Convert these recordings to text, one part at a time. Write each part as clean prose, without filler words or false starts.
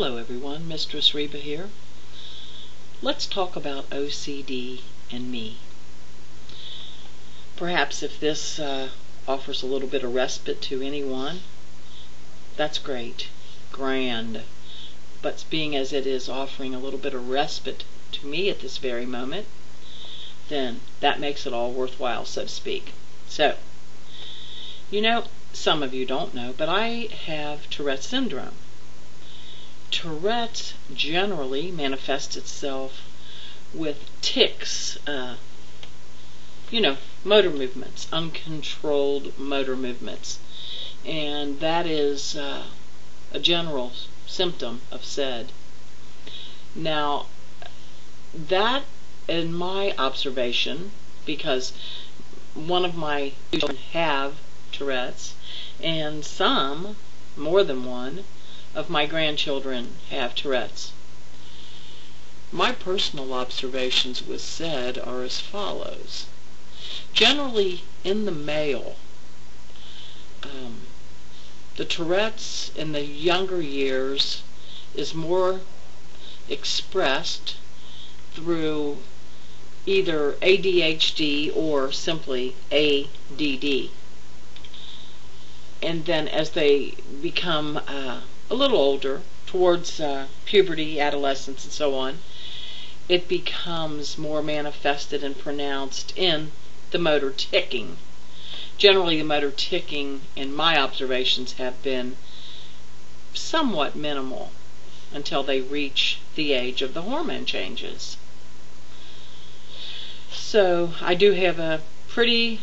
Hello everyone, Mistress Reba here. Let's talk about OCD and me. Perhaps if this offers a little bit of respite to anyone, that's great, grand. But being as it is offering a little bit of respite to me at this very moment, then that makes it all worthwhile, so to speak. So, some of you don't know, but I have Tourette Syndrome. Tourette generally manifests itself with tics, motor movements, uncontrolled motor movements. And that is a general symptom of SID. Now, that, in my observation, because one of my children have Tourette's, and some, more than one, of my grandchildren have Tourette's. My personal observations with SID are as follows. Generally, in the male, the Tourette's in the younger years is more expressed through either ADHD or simply ADD. And then as they become a little older, towards puberty, adolescence, and so on, it becomes more manifested and pronounced in the motor ticking. Generally, the motor ticking, in my observations, have been somewhat minimal until they reach the age of the hormone changes. So, I do have a pretty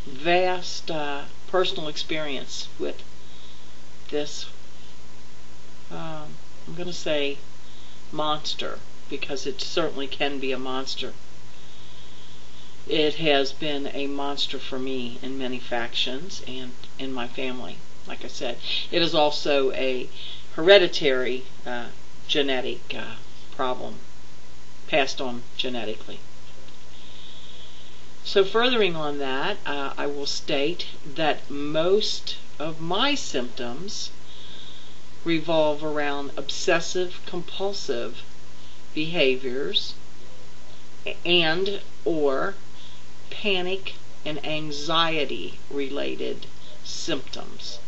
vast personal experience with this I'm going to say monster, because it certainly can be a monster. It has been a monster for me in many factions and in my family. Like I said, it is also a hereditary genetic problem, passed on genetically. So furthering on that, I will state that most of my symptoms revolve around obsessive compulsive behaviors and or panic and anxiety related symptoms.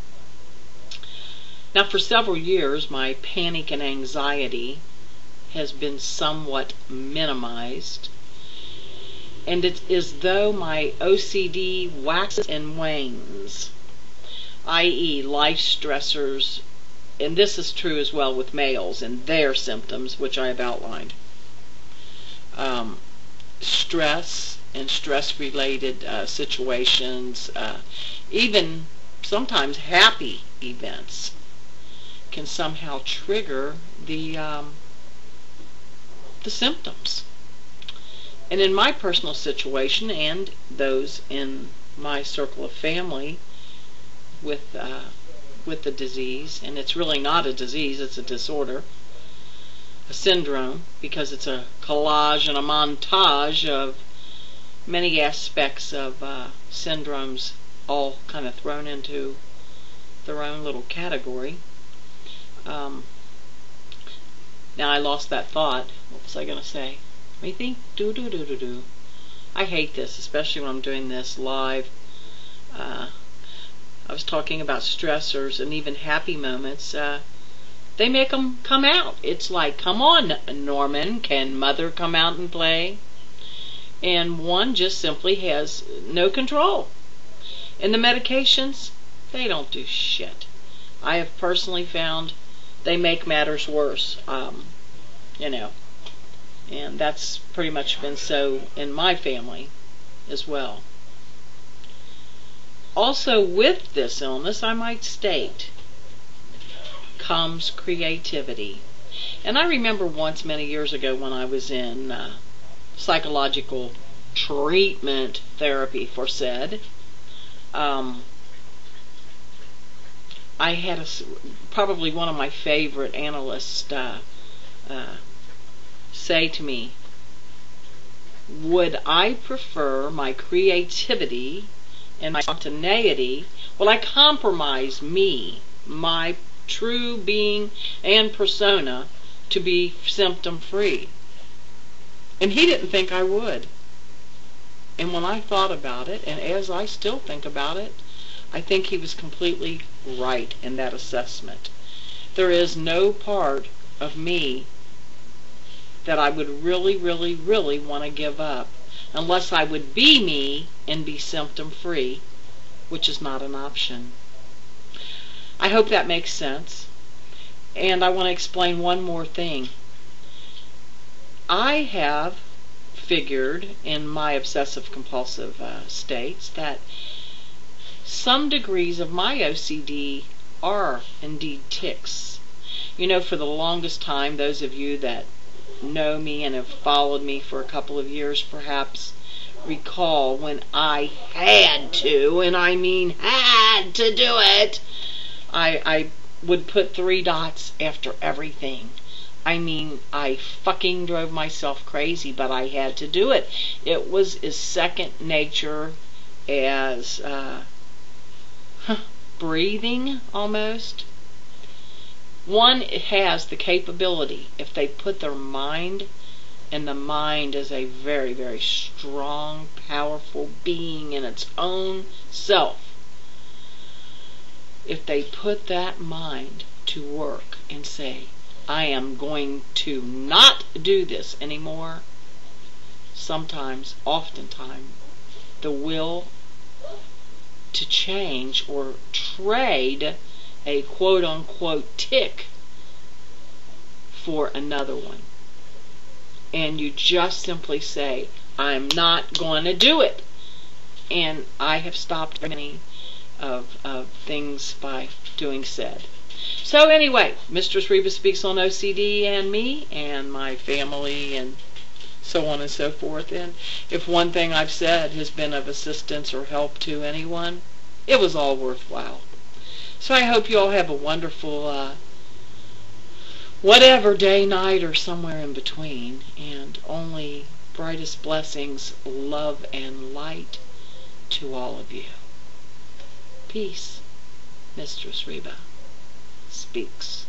Now, for several years my panic and anxiety has been somewhat minimized, and it is though my OCD waxes and wanes, i.e. life stressors. And this is true as well with males and their symptoms, which I have outlined. Stress and stress-related situations, even sometimes happy events, can somehow trigger the symptoms. And in my personal situation, and those in my circle of family with the disease, and it's really not a disease, it's a disorder, a syndrome, because it's a collage and a montage of many aspects of syndromes all kind of thrown into their own little category. Now I lost that thought. What was I going to say? Let me think. I hate this, especially when I'm doing this live. I was talking about stressors and even happy moments. They make them come out. It's like, come on, Norman, can Mother come out and play? And one just simply has no control. And the medications, they don't do shit. I have personally found they make matters worse, and that's pretty much been so in my family as well. Also, with this illness, I might state, comes creativity. And I remember once, many years ago, when I was in psychological treatment therapy for SID, I had probably one of my favorite analysts say to me, would I prefer my creativity and my spontaneity, will I compromise my true being and persona to be symptom-free. And he didn't think I would. And when I thought about it, and as I still think about it, I think he was completely right in that assessment. There is no part of me that I would really, really, really want to give up unless I would be me and be symptom-free, which is not an option. I hope that makes sense. And I want to explain one more thing. I have figured in my obsessive-compulsive states that some degrees of my OCD are indeed tics. You know, for the longest time, those of you that know me and have followed me for a couple of years perhaps recall when I had to, and I mean had to do it, I would put 3 dots after everything. I mean, I fucking drove myself crazy, but I had to do it. It was as second nature as breathing, almost. One has the capability, if they put their mind, and the mind is a very, very strong, powerful being in its own self. If they put that mind to work and say, I am going to not do this anymore, sometimes, oftentimes, the will to change or trade a quote-unquote tic for another one. And you just simply say, I'm not going to do it. And I have stopped many of things by doing said. So anyway, Mistress Reba speaks on OCD and me and my family and so on and so forth. And if one thing I've said has been of assistance or help to anyone, it was all worthwhile. So I hope you all have a wonderful whatever day, night, or somewhere in between. And only brightest blessings, love, and light to all of you. Peace. Mistress Reba speaks.